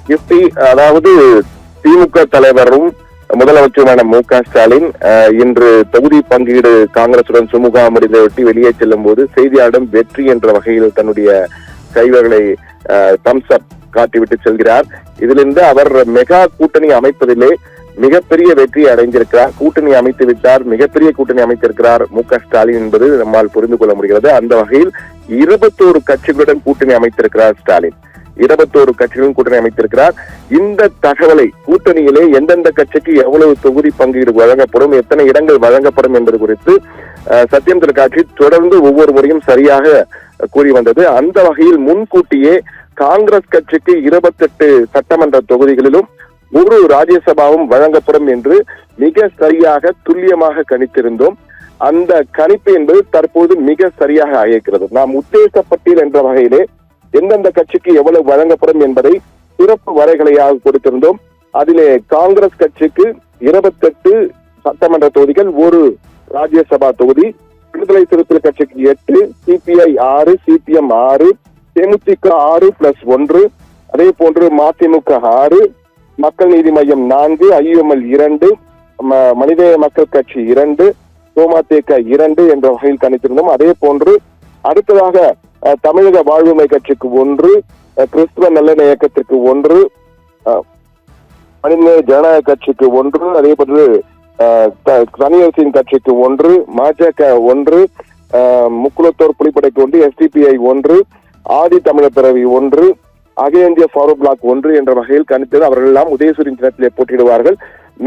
GIFT, அதாவது திமுக தலைவரும் முதலமைச்சருமான மு.க.ஸ்டாலின் இன்று தொகுதி பங்கீடு காங்கிரசுடன் சுமூகமாக முடிந்ததையொட்டி வெளியே செல்லும் போது செய்தியாளரிடம் வெற்றி என்ற வகையில் தன்னுடைய கைவர்களை தம்ஸ் அப் காட்டிவிட்டு செல்கிறார். இதிலிருந்து அவர் மெகா கூட்டணி அமைப்பதிலே மிகப்பெரிய வெற்றி அடைந்திருக்கிறார். கூட்டணி அமைத்து விட்டார், மிகப்பெரிய கூட்டணி அமைத்திருக்கிறார் மு.க.ஸ்டாலின் என்பது நம்மால் புரிந்து கொள்ள முடிகிறது. அந்த வகையில் 21 கட்சிகளுடன் கூட்டணி அமைத்திருக்கிறார் ஸ்டாலின். 21 கட்சிகளுடன் கூட்டணி அமைத்திருக்கிறார். இந்த தகவலை கூட்டணியிலே எந்தெந்த கட்சிக்கு எவ்வளவு தொகுதி பங்கீடு வழங்கப்படும், எத்தனை இடங்கள் வழங்கப்படும் என்பது குறித்து சத்தியம் தொலைக்காட்சி தொடர்ந்து ஒவ்வொரு முறையும் சரியாக கூறி வந்தது. அந்த வகையில் முன்கூட்டியே காங்கிரஸ் கட்சிக்கு 28 சட்டமன்ற தொகுதிகளிலும் ஒரு ராஜ்யசபாவும் வழங்கப்படும் என்று மிக சரியாக துல்லியமாக கணித்திருந்தோம். அந்த கணிப்பு என்பது தற்போது மிக சரியாக ஆகியிருக்கிறது. நாம் உத்தேச பட்டியல் என்ற வகையிலே எந்தெந்த கட்சிக்கு எவ்வளவு வழங்கப்படும் என்பதை சிறப்பு வரைகளையாக கொடுத்திருந்தோம். அதிலே காங்கிரஸ் கட்சிக்கு 28 சட்டமன்ற தொகுதிகள், ஒரு ராஜ்யசபா தொகுதி, விடுதலை சிறுத்தைகள் கட்சிக்கு 8, சிபிஐ 6, சிபிஎம் 6, தேமுதிக 6+1, அதே போன்று மதிமுக 6, மக்கள் நீதி மையம் 4, IUML 2, மனிதநேய மக்கள் கட்சி 2, தோமாதேக 2 என்ற வகையில் கணித்திருந்தோம். அதே போன்று அடுத்ததாக தமிழக வாழ்வுரிமை கட்சிக்கு 1, கிறிஸ்துவ நல்லெண்ண இயக்கத்திற்கு 1, மனிதநேய ஜனநாயக கட்சிக்கு 1, அதே போன்று தனியரசின் கட்சிக்கு 1, மஜக 1, முக்குளத்தோர் புலிப்படைக்கு 1, SDPI 1, ஆதி தமிழர் பேரவை 1, அகில இந்திய ஃபார்வர்ட் பிளாக் 1 என்ற வகையில் கணித்தது. அவர்கள் எல்லாம் உதயசூரியன் சின்னத்திலே போட்டியிடுவார்கள்.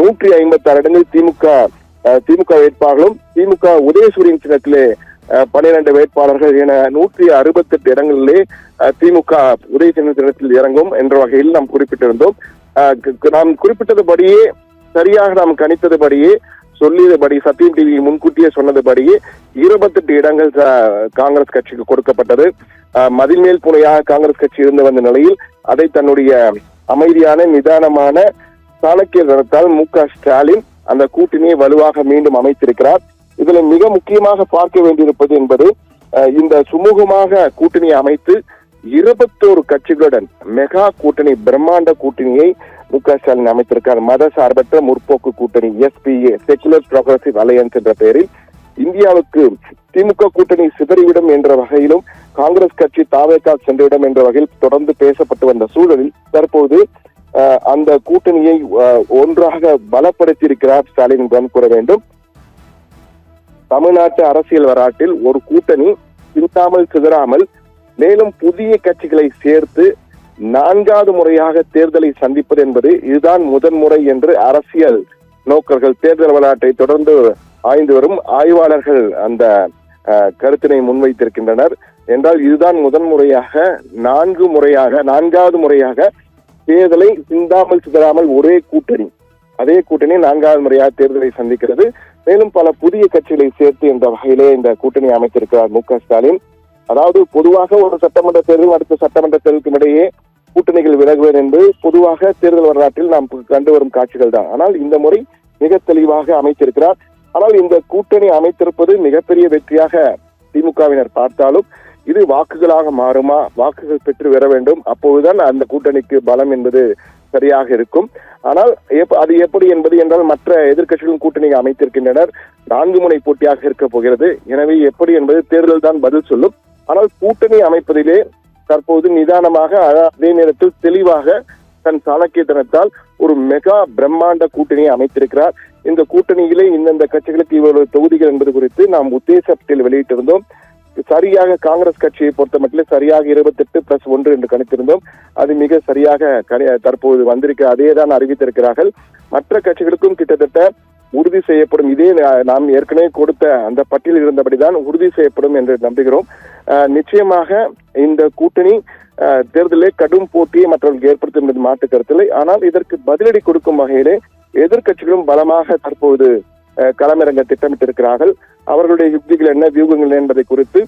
156 இடங்களில் திமுக வேட்பாளர்களும், திமுக உதயசூரியன் சின்னத்திலே 12 வேட்பாளர்கள் என 168 இடங்களிலே திமுக உதயசூரியன் சின்னத்தில் இறங்கும் என்ற வகையில் நாம் குறிப்பிட்டிருந்தோம். நாம் குறிப்பிட்டதுபடியே சரியாக நாம் கணித்ததுபடியே சொல்லியதுபடி சத்தியம் டிவி முன்கூட்டியே சொன்னதுபடியே 28 இடங்கள் காங்கிரஸ் கட்சிக்கு கொடுக்கப்பட்டது. மதில் மேல் புனையாக காங்கிரஸ் கட்சி இருந்து வந்த நிலையில் அதை தன்னுடைய அமைதியான நிதானமான சாணக்கிய தனத்தால் மு.க.ஸ்டாலின் அந்த கூட்டணியை வலுவாக மீண்டும் அமைத்திருக்கிறார். இதுல மிக முக்கியமாக பார்க்க வேண்டியிருப்பது என்பது இந்த சுமூகமாக கூட்டணியை அமைத்து 21 கட்சிகளுடன் மெகா கூட்டணி, பிரம்மாண்ட கூட்டணியை மு.க.ஸ்டாலின் அமைத்திருக்கார். மத சார்பற்ற முற்போக்கு கூட்டணி, SPA, செகுலர் ப்ரோக்ரசிவ் அலையன்ஸ் என்ற பெயரில் இந்தியாவுக்கு திமுக கூட்டணி சிதறிவிடும் என்ற வகையிலும் காங்கிரஸ் கட்சி தாவேகா சென்றுவிடும் என்ற வகையில் தொடர்ந்து பேசப்பட்டு வந்த சூழலில் தற்போது அந்த கூட்டணியை ஒன்றாக பலப்படுத்தியிருக்கிறார் ஸ்டாலின் என்று கூற வேண்டும். தமிழ்நாட்டு அரசியல் வரலாற்றில் ஒரு கூட்டணி சிந்தாமல் சிதறாமல் மேலும் புதிய கட்சிகளை சேர்த்து 4வது முறையாக தேர்தலை சந்திப்பது என்பது இதுதான் முதன்முறை என்று அரசியல் நோக்கர்கள் தேர்தல் வரலாற்றை தொடர்ந்து ஆய்ந்து வரும் ஆய்வாளர்கள் அந்த கருத்தினை முன்வைத்திருக்கின்றனர். என்றால் இதுதான் முதன்முறையாக 4வது முறையாக தேர்தலை சிந்தாமல் சிதறாமல் ஒரே கூட்டணி, அதே கூட்டணி 4வது முறையாக தேர்தலை சந்திக்கிறது. மேலும் பல புதிய கட்சிகளை சேர்த்து என்ற வகையிலே இந்த கூட்டணி அமைத்திருக்கிறார் மு.க.ஸ்டாலின். அதாவது பொதுவாக ஒரு சட்டமன்ற தேர்தல் அடுத்த சட்டமன்ற தேர்தலுக்கும் இடையே கூட்டணிகள் விலகுவது என்பது பொதுவாக தேர்தல் வரலாற்றில் நாம் கண்டு வரும் காட்சிகள் தான். ஆனால் இந்த முறை மிக தெளிவாக அமைத்திருக்கிறார். ஆனால் இந்த கூட்டணி அமைத்திருப்பது மிகப்பெரிய வெற்றியாக திமுகவினர் பார்த்தாலும் இது வாக்குகளாக மாறுமா, வாக்குகள் பெற்று வர வேண்டும், அப்போதுதான் அந்த கூட்டணிக்கு பலம் என்பது சரியாக இருக்கும். ஆனால் அது எப்படி என்பது என்றால் மற்ற எதிர்க்கட்சிகளும் கூட்டணி அமைத்திருக்கின்றனர். 4 முனை போட்டியாக இருக்க போகிறது. எனவே எப்படி என்பது தேர்தல் தான் பதில் சொல்லும். ஆனால் கூட்டணி அமைப்பதிலே தற்போது நிதானமாக, அதே நேரத்தில் தெளிவாக தன் சாணக்கியத்தனத்தால் ஒரு மெகா பிரம்மாண்ட கூட்டணியை அமைத்திருக்கிறார். இந்த கூட்டணியிலே இந்தந்த கட்சிகளுக்கு இவ்வளவு தொகுதிகள் என்பது குறித்து நாம் உத்தேச பட்டியல் வெளியிட்டிருந்தோம். சரியாக காங்கிரஸ் கட்சியை பொறுத்த மட்டும் சரியாக 28+1 என்று கணித்திருந்தோம். அது மிக சரியாக தற்போது வந்திருக்க அதேதான் அறிவித்திருக்கிறார்கள். மற்ற கட்சிகளுக்கும் கிட்டத்தட்ட உறுதி செய்யப்படும், இதே நாம் ஏற்கனவே கொடுத்த அந்த பட்டியலில் இருந்தபடிதான் உறுதி செய்யப்படும் என்று நம்புகிறோம். நிச்சயமாக இந்த கூட்டணி தேர்தலிலே கடும் போட்டியை மற்றவர்களுக்கு ஏற்படுத்தும் என்பது மாற்று கருத்தில்லை. ஆனால் இதற்கு பதிலடி கொடுக்கும் வகையிலே எதிர்க்கட்சிகளும் பலமாக தற்போது களமிறங்க திட்டமிட்டிருக்கிறார்கள். அவர்களுடைய யுக்திகள் என்ன, வியூகங்கள் என்பதை குறித்து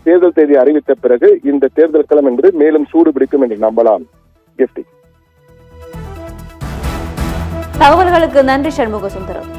தேர்தல் தேதி அறிவித்த பிறகு இந்த தேர்தல் களம் என்பது மேலும் சூடு பிடிக்கும் என்று நம்பலாம். தகவல்களுக்கு நன்றி சண்முக சுந்தரம்.